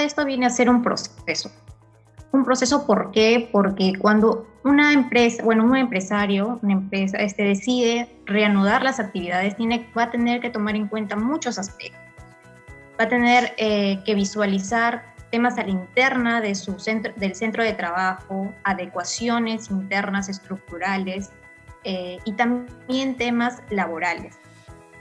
esto viene a ser un proceso. Un proceso, ¿por qué? Porque cuando una empresa, un empresario, una empresa, decide reanudar las actividades, va a tener que tomar en cuenta muchos aspectos. Va a tener que visualizar temas a la interna de del centro de trabajo, adecuaciones internas estructurales y también temas laborales.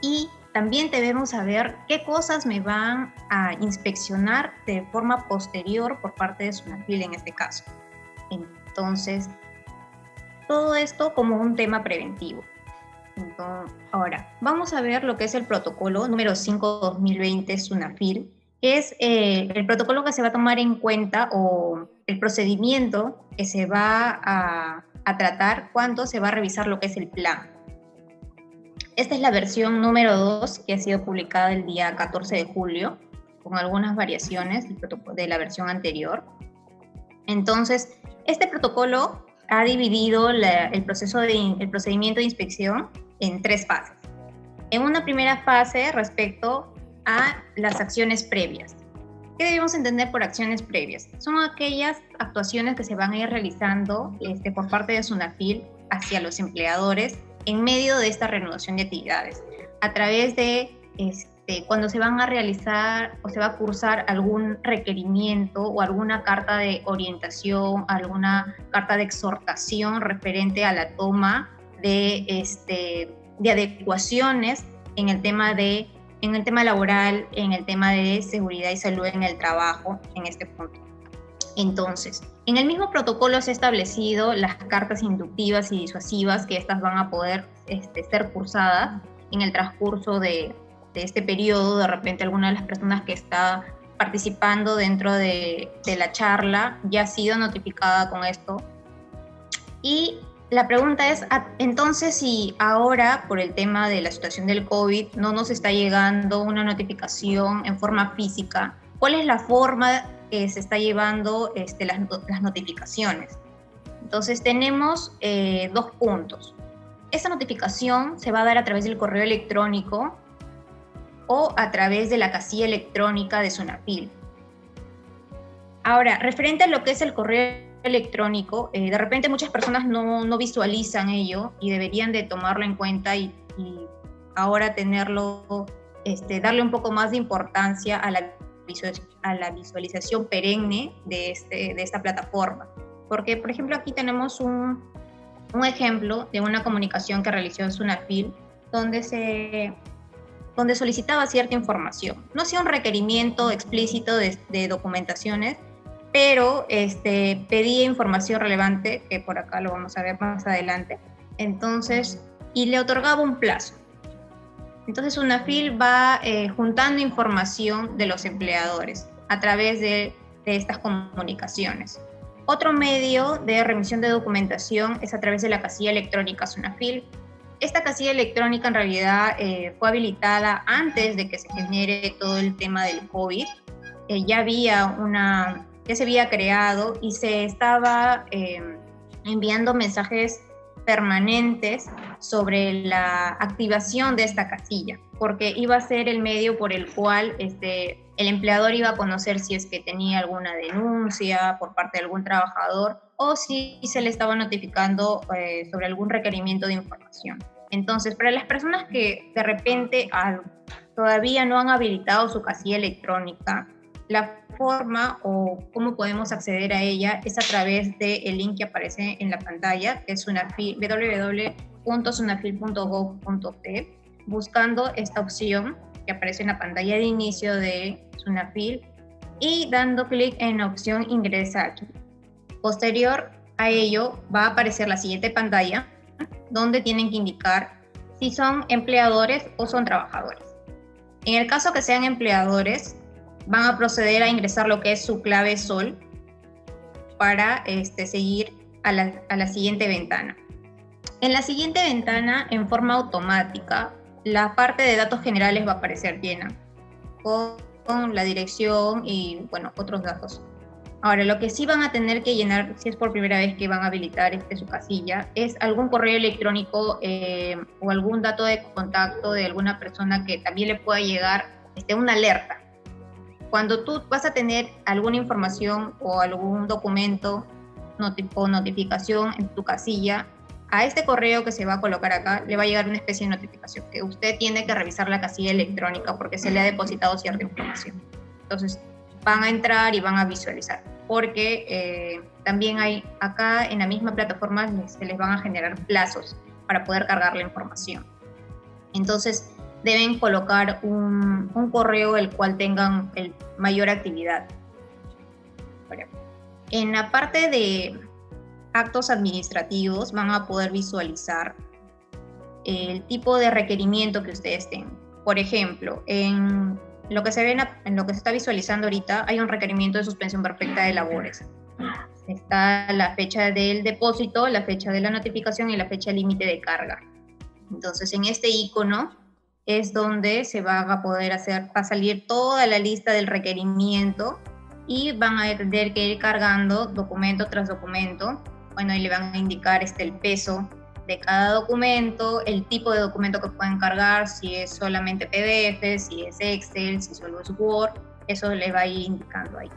Y también debemos saber qué cosas me van a inspeccionar de forma posterior por parte de SUNAFIL en este caso. Entonces, todo esto como un tema preventivo. Entonces, ahora, vamos a ver lo que es el protocolo número 5/2020 SUNAFIL, que es el protocolo que se va a tomar en cuenta o el procedimiento que se va a tratar cuando se va a revisar lo que es el plan. Esta es la versión número 2 que ha sido publicada el día 14 de julio, con algunas variaciones de la versión anterior. Entonces, este protocolo ha dividido el procedimiento de inspección en 3 fases. En una primera fase respecto a las acciones previas. ¿Qué debemos entender por acciones previas? Son aquellas actuaciones que se van a ir realizando por parte de SUNAFIL hacia los empleadores en medio de esta reanudación de actividades, a través de cuando se van a realizar o se va a cursar algún requerimiento o alguna carta de orientación, alguna carta de exhortación referente a la toma de adecuaciones en el tema laboral, en el tema de seguridad y salud en el trabajo, en este punto. Entonces, en el mismo protocolo se ha establecido las cartas inductivas y disuasivas que estas van a poder ser cursadas en el transcurso de este periodo. De repente alguna de las personas que está participando dentro de la charla ya ha sido notificada con esto. Y la pregunta es, entonces, si ahora por el tema de la situación del COVID no nos está llegando una notificación en forma física, ¿cuál es la forma que se está llevando las notificaciones? Entonces tenemos 2 puntos. Esta notificación se va a dar a través del correo electrónico o a través de la casilla electrónica de SUNAFIL. Ahora, referente a lo que es el correo electrónico, de repente muchas personas no visualizan ello y deberían de tomarlo en cuenta y ahora tenerlo, darle un poco más de importancia a la visualización perenne de esta plataforma. Porque, por ejemplo, aquí tenemos un ejemplo de una comunicación que realizó SUNAFIL donde solicitaba cierta información. No hacía un requerimiento explícito de documentaciones, pero pedía información relevante, que por acá lo vamos a ver más adelante. Entonces, y le otorgaba un plazo. Entonces SUNAFIL va juntando información de los empleadores a través de estas comunicaciones. Otro medio de remisión de documentación es a través de la casilla electrónica SUNAFIL. Esta casilla electrónica en realidad fue habilitada antes de que se genere todo el tema del COVID. Ya se había creado y se estaba enviando mensajes permanentes sobre la activación de esta casilla, porque iba a ser el medio por el cual el empleador iba a conocer si es que tenía alguna denuncia por parte de algún trabajador o si se le estaba notificando sobre algún requerimiento de información. Entonces, para las personas que de repente todavía no han habilitado su casilla electrónica, la forma o cómo podemos acceder a ella es a través del link que aparece en la pantalla, que es www.sunafil.gov.p, buscando esta opción que aparece en la pantalla de inicio de SUNAFIL y dando clic en la opción Ingresa aquí. Posterior a ello va a aparecer la siguiente pantalla, donde tienen que indicar si son empleadores o son trabajadores. En el caso que sean empleadores, van a proceder a ingresar lo que es su clave SOL para seguir a la siguiente ventana. En la siguiente ventana, en forma automática, la parte de datos generales va a aparecer llena con la dirección y otros datos. Ahora, lo que sí van a tener que llenar, si es por primera vez que van a habilitar su casilla, es algún correo electrónico o algún dato de contacto de alguna persona que también le pueda llegar una alerta. cuando tú vas a tener alguna información o algún documento o notificación en tu casilla, a este correo que se va a colocar acá le va a llegar una especie de notificación que usted tiene que revisar la casilla electrónica porque se le ha depositado cierta información. Entonces van a entrar y van a visualizar, porque también hay acá en la misma plataforma se les van a generar plazos para poder cargar la información. Entonces deben colocar un correo el cual tengan mayor actividad. En la parte de actos administrativos van a poder visualizar el tipo de requerimiento que ustedes tengan. Por ejemplo, en lo que se está visualizando ahorita hay un requerimiento de suspensión perfecta de labores. Está la fecha del depósito, la fecha de la notificación y la fecha límite de carga. Entonces, en este icono es donde se va a poder va a salir toda la lista del requerimiento y van a tener que ir cargando documento tras documento. Bueno, y le van a indicar el peso de cada documento, el tipo de documento que pueden cargar, si es solamente PDF, si es Excel, si solo es Word, eso le va a ir indicando ahí.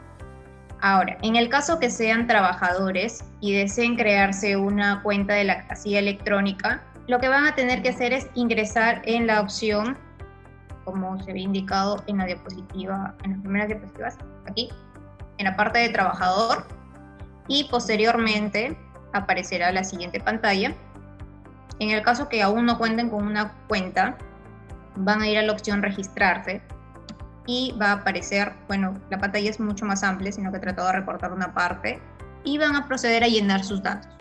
Ahora, en el caso que sean trabajadores y deseen crearse una cuenta de la casilla electrónica, lo que van a tener que hacer es ingresar en la opción, como se ve indicado en la diapositiva, en las primeras diapositivas, aquí, en la parte de trabajador, y posteriormente aparecerá la siguiente pantalla. En el caso que aún no cuenten con una cuenta, van a ir a la opción registrarse y va a aparecer, bueno, la pantalla es mucho más amplia, sino que he tratado de recortar una parte, y van a proceder a llenar sus datos.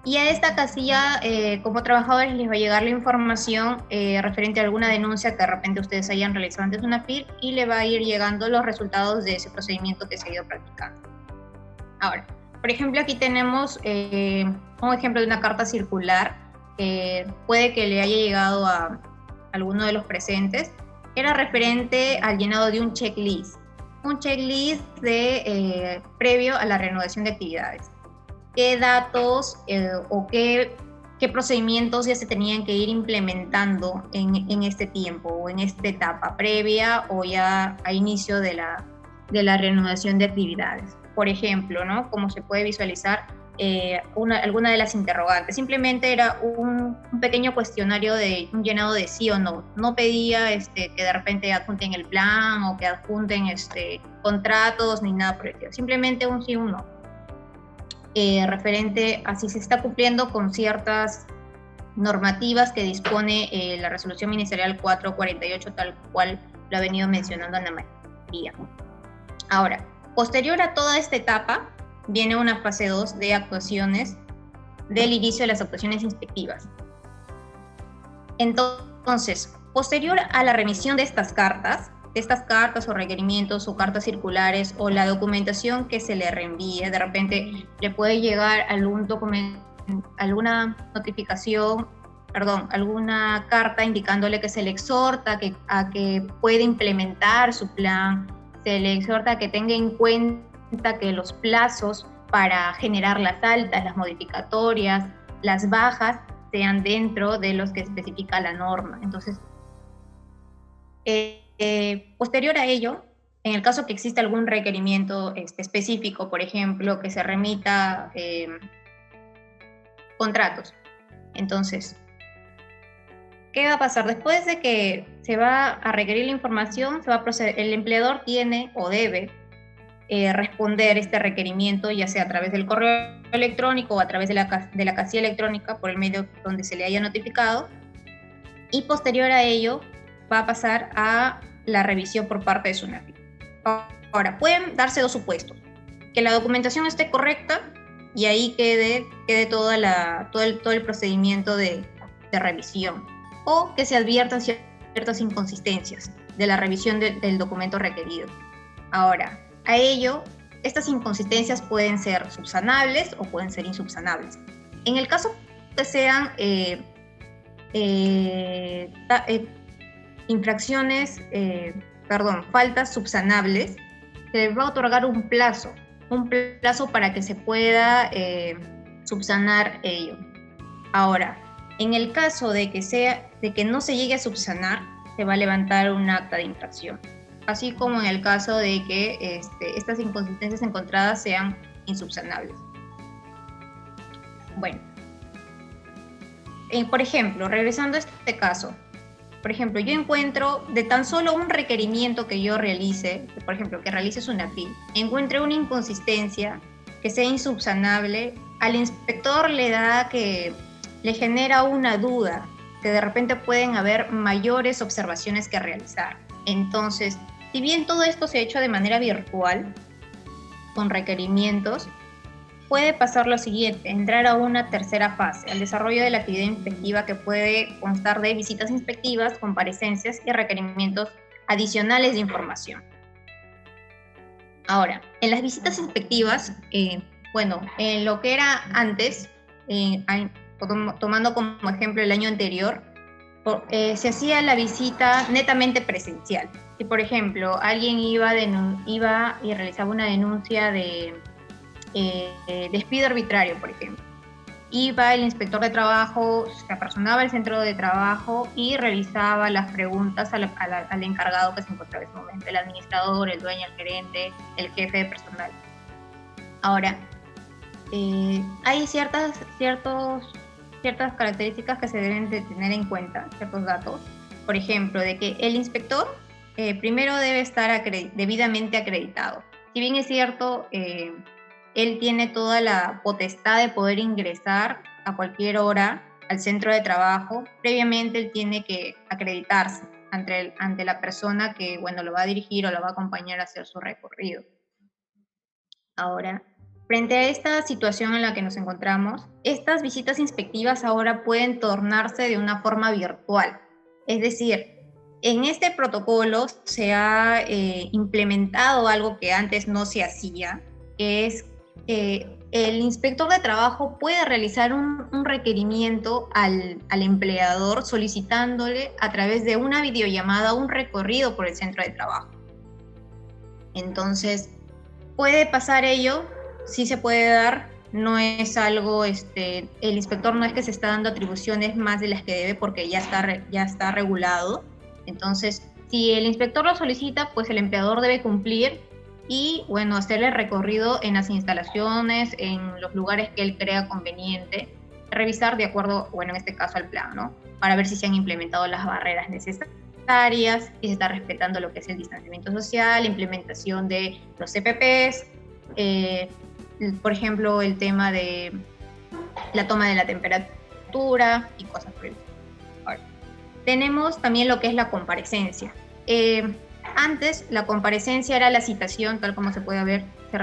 Y a esta casilla, como trabajadores, les va a llegar la información referente a alguna denuncia que de repente ustedes hayan realizado antes de una FIR, y le va a ir llegando los resultados de ese procedimiento que se ha ido practicando. Ahora, por ejemplo, aquí tenemos un ejemplo de una carta circular que puede que le haya llegado a alguno de los presentes. Era referente al llenado de un checklist previo a la reanudación de actividades. ¿Qué datos o qué procedimientos ya se tenían que ir implementando en este tiempo o en esta etapa previa o ya a inicio de la reanudación de actividades? Por ejemplo, ¿no? Como se puede visualizar, alguna de las interrogantes. Simplemente era un pequeño cuestionario de un llenado de sí o no. No pedía que de repente adjunten el plan o que adjunten contratos ni nada por el estilo. Simplemente un sí o un no. Referente a si se está cumpliendo con ciertas normativas que dispone la Resolución Ministerial 448, tal cual lo ha venido mencionando Ana María. Ahora, posterior a toda esta etapa, viene una fase 2 de actuaciones del inicio de las actuaciones inspectivas. Entonces, posterior a la remisión de estas cartas o requerimientos o cartas circulares o la documentación que se le reenvíe, de repente le puede llegar algún documento, alguna carta indicándole que se le exhorta a que pueda implementar su plan, se le exhorta a que tenga en cuenta que los plazos para generar las altas, las modificatorias, las bajas, sean dentro de los que especifica la norma. Entonces, posterior a ello, en el caso que exista algún requerimiento específico, por ejemplo, que se remita contratos, entonces, ¿qué va a pasar? Después de que se va a requerir la información, se va a proceder, el empleador tiene o debe responder este requerimiento, ya sea a través del correo electrónico o a través de la casilla electrónica por el medio donde se le haya notificado, y posterior a ello va a pasar a la revisión por parte de SUNAFIL. Ahora, pueden darse dos supuestos: que la documentación esté correcta y ahí quede todo el procedimiento de revisión, o que se adviertan ciertas inconsistencias de la revisión del documento requerido. Ahora, a ello, estas inconsistencias pueden ser subsanables o pueden ser insubsanables. En el caso que sean faltas subsanables, se va a otorgar un plazo para que se pueda subsanar ello. Ahora, en el caso de que no se llegue a subsanar, se va a levantar un acta de infracción. así como en el caso de que estas inconsistencias encontradas sean insubsanables. Bueno, por ejemplo, regresando a este caso, por ejemplo, yo encuentro de tan solo un requerimiento que yo realice, por ejemplo, que realices una PIL, encuentre una inconsistencia que sea insubsanable, al inspector le genera una duda, que de repente pueden haber mayores observaciones que realizar. Entonces, si bien todo esto se ha hecho de manera virtual, con requerimientos, puede pasar lo siguiente, entrar a una tercera fase, al desarrollo de la actividad inspectiva, que puede constar de visitas inspectivas, comparecencias y requerimientos adicionales de información. Ahora, en las visitas inspectivas, en lo que era antes, tomando como ejemplo el año anterior, se hacía la visita netamente presencial. Si, por ejemplo, alguien iba y realizaba una denuncia de despido arbitrario, por ejemplo, iba el inspector de trabajo, se apersonaba al centro de trabajo y realizaba las preguntas al encargado que se encontraba en ese momento, el administrador, el dueño, el gerente, el jefe de personal. Ahora, hay ciertas características que se deben de tener en cuenta, ciertos datos. Por ejemplo, de que el inspector primero debe estar debidamente acreditado. Si bien es cierto, él tiene toda la potestad de poder ingresar a cualquier hora al centro de trabajo, previamente él tiene que acreditarse ante la persona que, lo va a dirigir o lo va a acompañar a hacer su recorrido. Ahora, frente a esta situación en la que nos encontramos, estas visitas inspectivas ahora pueden tornarse de una forma virtual. Es decir, en este protocolo se ha implementado algo que antes no se hacía, que es el inspector de trabajo puede realizar un requerimiento al empleador solicitándole a través de una videollamada un recorrido por el centro de trabajo. Entonces, ¿puede pasar ello? Sí se puede dar, no es algo, el inspector no es que se está dando atribuciones más de las que debe porque ya está regulado. Entonces, si el inspector lo solicita, pues el empleador debe cumplir y, hacerle recorrido en las instalaciones, en los lugares que él crea conveniente, revisar de acuerdo, en este caso al plan, ¿no? Para ver si se han implementado las barreras necesarias, si se está respetando lo que es el distanciamiento social, implementación de los CPPs, por ejemplo, el tema de la toma de la temperatura y cosas por el estilo. Ahora, tenemos también lo que es la comparecencia. Antes, la comparecencia era la citación, tal como se puede ver, se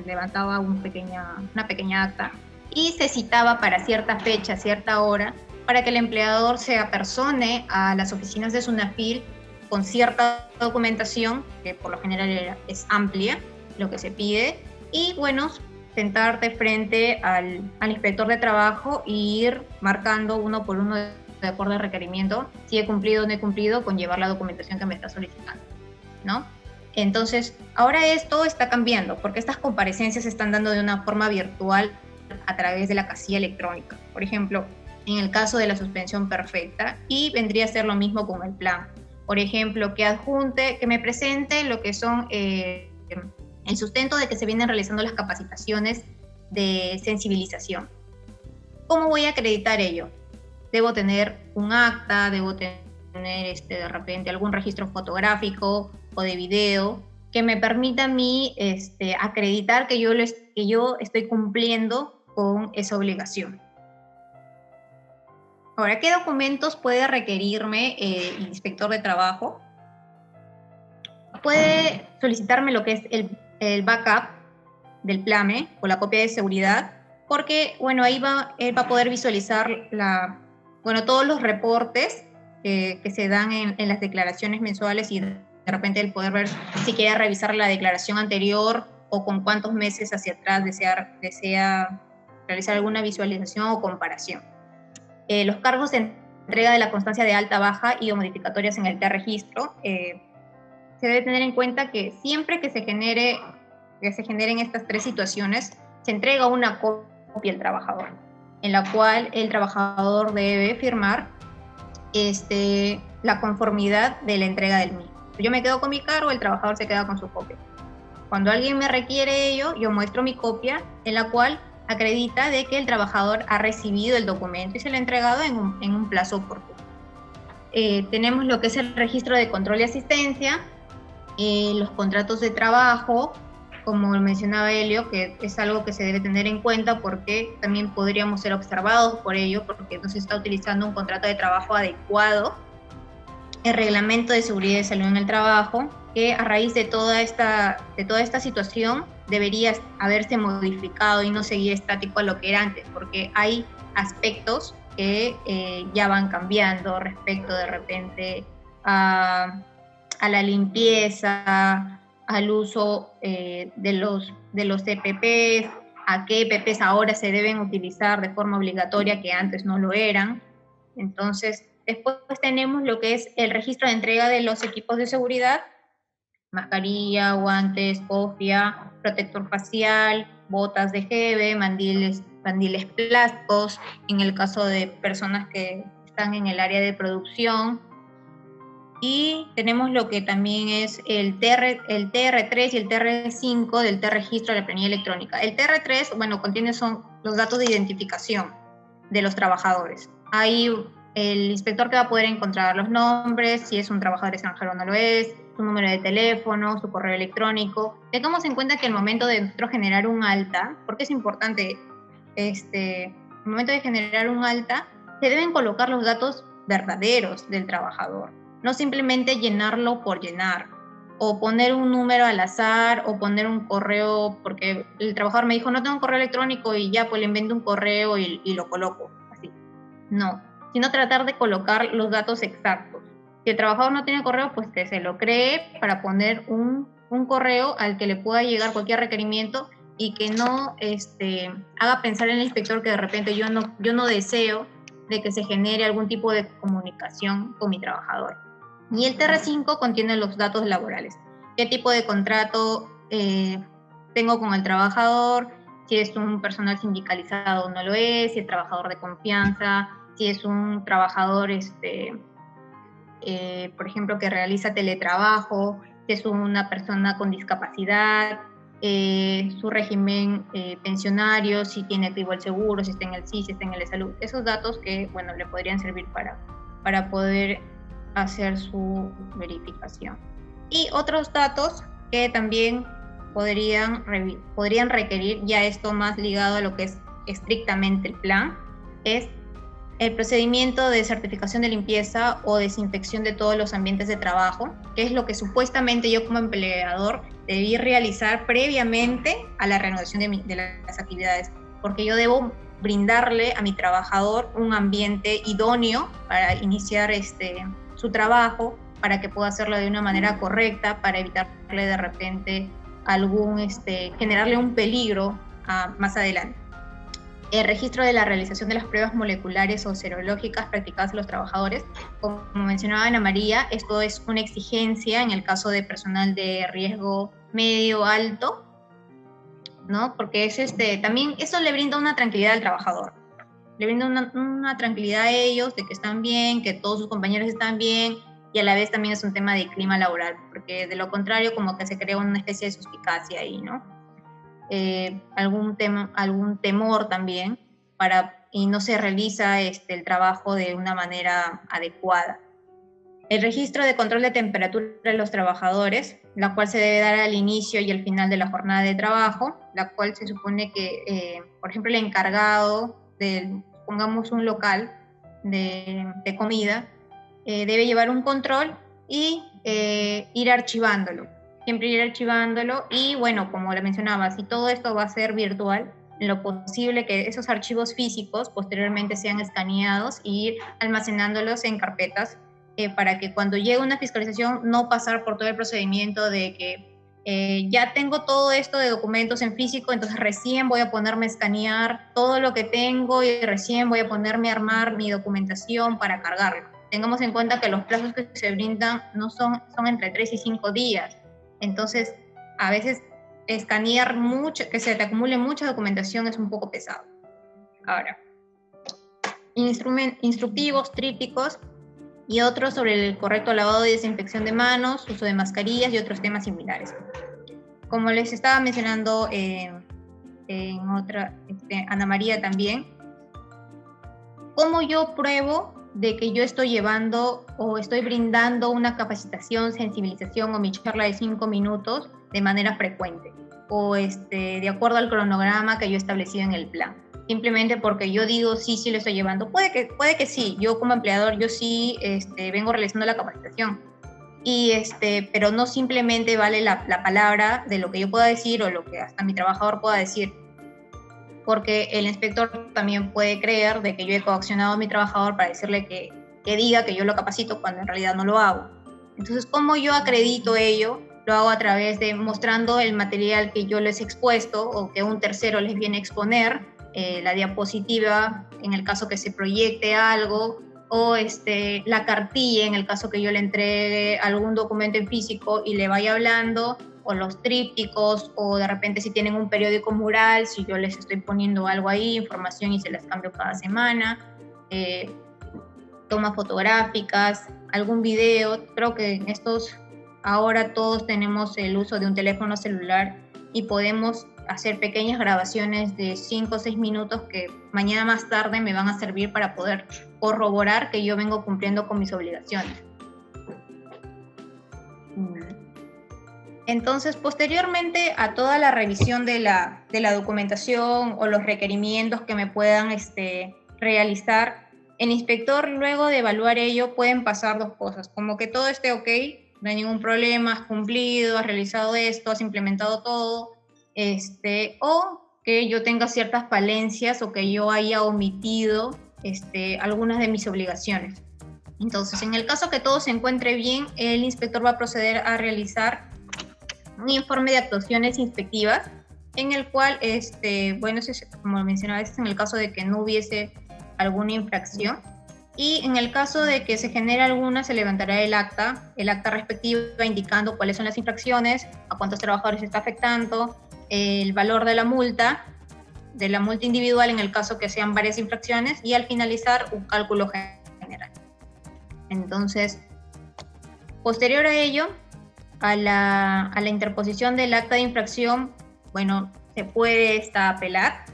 levantaba una pequeña acta y se citaba para cierta fecha, cierta hora, para que el empleador se apersone a las oficinas de SUNAFIL con cierta documentación, que por lo general es amplia, lo que se pide, y sentarte frente al inspector de trabajo e ir marcando uno por uno de acuerdo al requerimiento, si he cumplido o no he cumplido con llevar la documentación que me está solicitando, ¿no? Entonces, ahora esto está cambiando, porque estas comparecencias se están dando de una forma virtual a través de la casilla electrónica. Por ejemplo, en el caso de la suspensión perfecta, y vendría a ser lo mismo con el plan. Por ejemplo, que me presente lo que son el sustento de que se vienen realizando las capacitaciones de sensibilización. ¿Cómo voy a acreditar ello? Debo tener un acta, debo tener de repente algún registro fotográfico o de video que me permita a mí acreditar que yo estoy cumpliendo con esa obligación. Ahora, ¿qué documentos puede requerirme el inspector de trabajo? Puede solicitarme lo que es el backup del PLAME o la copia de seguridad, porque ahí él va a poder visualizar todos los reportes que se dan en las declaraciones mensuales y de repente el poder ver si quiere revisar la declaración anterior o con cuántos meses hacia atrás desea realizar alguna visualización o comparación. Los cargos de entrega de la constancia de alta, baja y o modificatorias en el registro, se debe tener en cuenta que siempre que se generen estas tres situaciones, se entrega una copia al trabajador, en la cual el trabajador debe firmar la conformidad de la entrega del mismo. Yo me quedo con mi cargo, el trabajador se queda con su copia. Cuando alguien me requiere ello, yo muestro mi copia en la cual acredita de que el trabajador ha recibido el documento y se lo ha entregado en un plazo oportuno. Tenemos lo que es el registro de control y asistencia, los contratos de trabajo, como mencionaba Helio, que es algo que se debe tener en cuenta porque también podríamos ser observados por ello, porque no se está utilizando un contrato de trabajo adecuado. El reglamento de seguridad y salud en el trabajo, que a raíz de toda esta situación debería haberse modificado y no seguir estático a lo que era antes, porque hay aspectos que ya van cambiando respecto de repente a la limpieza, al uso de los EPPs, a qué EPPs ahora se deben utilizar de forma obligatoria que antes no lo eran. Entonces, después tenemos lo que es el registro de entrega de los equipos de seguridad: mascarilla, guantes, cofia, protector facial, botas de jeve, mandiles plásticos, en el caso de personas que están en el área de producción. Y tenemos lo que también es el TR3 y el TR5 del T-Registro de la Planilla Electrónica. El TR3, bueno, son los datos de identificación de los trabajadores. Ahí el inspector que va a poder encontrar los nombres, si es un trabajador extranjero o no lo es, su número de teléfono, su correo electrónico. Tengamos en cuenta que al momento de nosotros generar un alta, porque es importante, al momento de generar un alta, se deben colocar los datos verdaderos del trabajador, no simplemente llenarlo por llenar, o poner un número al azar, o poner un correo, porque el trabajador me dijo, no tengo un correo electrónico, y ya pues le invento un correo y lo coloco, así. No, sino tratar de colocar los datos exactos. Si el trabajador no tiene correo, pues que se lo cree para poner un correo al que le pueda llegar cualquier requerimiento y que no haga pensar en el inspector que de repente yo no deseo de que se genere algún tipo de comunicación con mi trabajador. Y el TR5 contiene los datos laborales. ¿Qué tipo de contrato tengo con el trabajador? Si es un personal sindicalizado o no lo es, si es trabajador de confianza, si es un trabajador, por ejemplo, que realiza teletrabajo, si es una persona con discapacidad, su régimen pensionario, si tiene activo el seguro, si está en el SIS, si está en el salud. Esos datos que, bueno, le podrían servir para poder hacer su verificación. Y otros datos que también podrían requerir, ya esto más ligado a lo que es estrictamente el plan, es el procedimiento de certificación de limpieza o desinfección de todos los ambientes de trabajo, que es lo que supuestamente yo como empleador debí realizar previamente a la reanudación de las actividades, porque yo debo brindarle a mi trabajador un ambiente idóneo para iniciar su trabajo, para que pueda hacerlo de una manera correcta, para evitarle de repente generarle un peligro más adelante. El registro de la realización de las pruebas moleculares o serológicas practicadas a los trabajadores. Como mencionaba Ana María, esto es una exigencia en el caso de personal de riesgo medio alto, ¿no? Porque también eso le brinda una tranquilidad al trabajador. Le brinda una tranquilidad a ellos de que están bien, que todos sus compañeros están bien, y a la vez también es un tema de clima laboral, porque de lo contrario como que se crea una especie de suspicacia ahí, ¿no? Algún temor también y no se realiza el trabajo de una manera adecuada. El registro de control de temperatura de los trabajadores, la cual se debe dar al inicio y al final de la jornada de trabajo, la cual se supone que, por ejemplo, el encargado pongamos un local de comida, debe llevar un control y ir archivándolo. Siempre ir archivándolo y, bueno, como le mencionaba, si todo esto va a ser virtual, en lo posible que esos archivos físicos posteriormente sean escaneados e ir almacenándolos en carpetas para que cuando llegue una fiscalización no pasar por todo el procedimiento de que ya tengo todo esto de documentos en físico, entonces recién voy a ponerme a escanear todo lo que tengo y recién voy a ponerme a armar mi documentación para cargarlo. Tengamos en cuenta que los plazos que se brindan son entre 3 y 5 días. Entonces, a veces escanear mucho, que se te acumule mucha documentación es un poco pesado. Ahora, instructivos, trípticos, y otro sobre el correcto lavado y desinfección de manos, uso de mascarillas y otros temas similares. Como les estaba mencionando en otra, Ana María también, ¿cómo yo pruebo de que yo estoy llevando o estoy brindando una capacitación, sensibilización o mi charla de 5 minutos de manera frecuente o de acuerdo al cronograma que yo he establecido en el plan? Simplemente porque yo digo sí lo estoy llevando. Puede que sí, yo como empleador, yo sí vengo realizando la capacitación. Pero no simplemente vale la palabra de lo que yo pueda decir o lo que hasta mi trabajador pueda decir, porque el inspector también puede creer de que yo he coaccionado a mi trabajador para decirle que diga que yo lo capacito cuando en realidad no lo hago. Entonces, ¿cómo yo acredito ello? Lo hago a través de mostrando el material que yo les he expuesto o que un tercero les viene a exponer, la diapositiva en el caso que se proyecte algo, o la cartilla en el caso que yo le entregue algún documento en físico y le vaya hablando, o los trípticos, o de repente si tienen un periódico mural, si yo les estoy poniendo algo ahí, información y se las cambio cada semana, tomas fotográficas, algún video. Creo que en estos, ahora todos tenemos el uso de un teléfono celular y podemos hacer pequeñas grabaciones de 5 o 6 minutos que mañana más tarde me van a servir para poder corroborar que yo vengo cumpliendo con mis obligaciones. Entonces, posteriormente a toda la revisión de la documentación o los requerimientos que me puedan realizar, el inspector, luego de evaluar ello, pueden pasar dos cosas, como que todo esté ok, no hay ningún problema, has cumplido, has realizado esto, has implementado todo, o que yo tenga ciertas falencias o que yo haya omitido algunas de mis obligaciones. Entonces, en el caso que todo se encuentre bien, el inspector va a proceder a realizar un informe de actuaciones inspectivas, en el cual, bueno, como mencionaba, es en el caso de que no hubiese alguna infracción, y en el caso de que se genere alguna, se levantará el acta respectiva indicando cuáles son las infracciones, a cuántos trabajadores está afectando, el valor de la multa individual en el caso que sean varias infracciones, y al finalizar un cálculo general. Entonces, posterior a ello, a la interposición del acta de infracción, bueno, se puede apelar,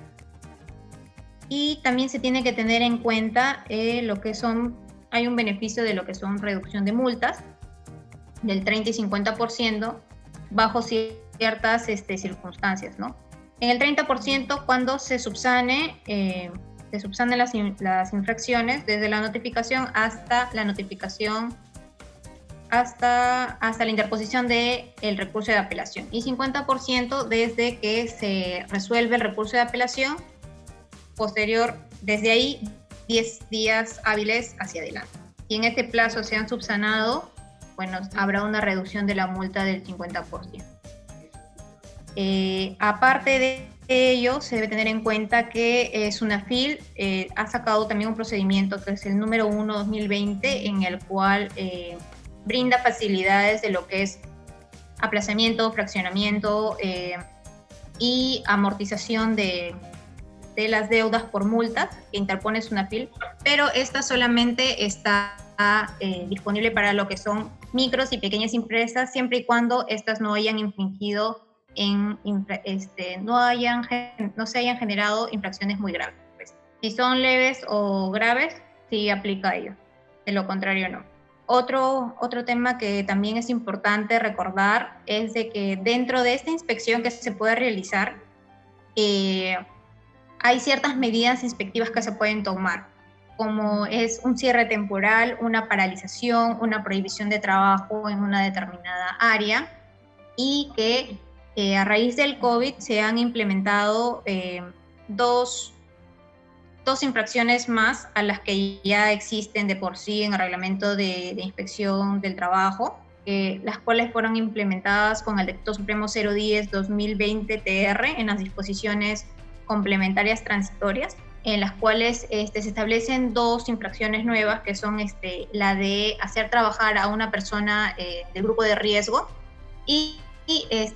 y también se tiene que tener en cuenta hay un beneficio de lo que son reducción de multas del 30 y 50% bajo ciertas circunstancias, ¿no? En el 30% cuando se subsanen las infracciones desde la notificación hasta la interposición del recurso de apelación, y 50% desde que se resuelve el recurso de apelación, posterior, desde ahí 10 días hábiles hacia adelante. Si en este plazo se han subsanado, bueno, habrá una reducción de la multa del 50%. Aparte de ello, se debe tener en cuenta que SUNAFIL ha sacado también un procedimiento que es el número 1/2020, en el cual brinda facilidades de lo que es aplazamiento, fraccionamiento y amortización de las deudas por multas que interpone SUNAFIL, pero esta solamente está disponible para lo que son micros y pequeñas empresas, siempre y cuando estas no hayan infringido no se hayan generado infracciones muy graves. Si son leves o graves, sí aplica a ello, de lo contrario no. Otro tema que también es importante recordar es de que dentro de esta inspección que se puede realizar, hay ciertas medidas inspectivas que se pueden tomar, como es un cierre temporal, una paralización, una prohibición de trabajo en una determinada área, y que a raíz del COVID se han implementado dos infracciones más a las que ya existen de por sí en el reglamento de inspección del trabajo, las cuales fueron implementadas con el Decreto Supremo 010/2020 TR en las disposiciones complementarias transitorias, en las cuales se establecen dos infracciones nuevas, que son la de hacer trabajar a una persona del grupo de riesgo y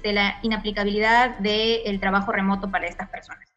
la inaplicabilidad del trabajo remoto para estas personas.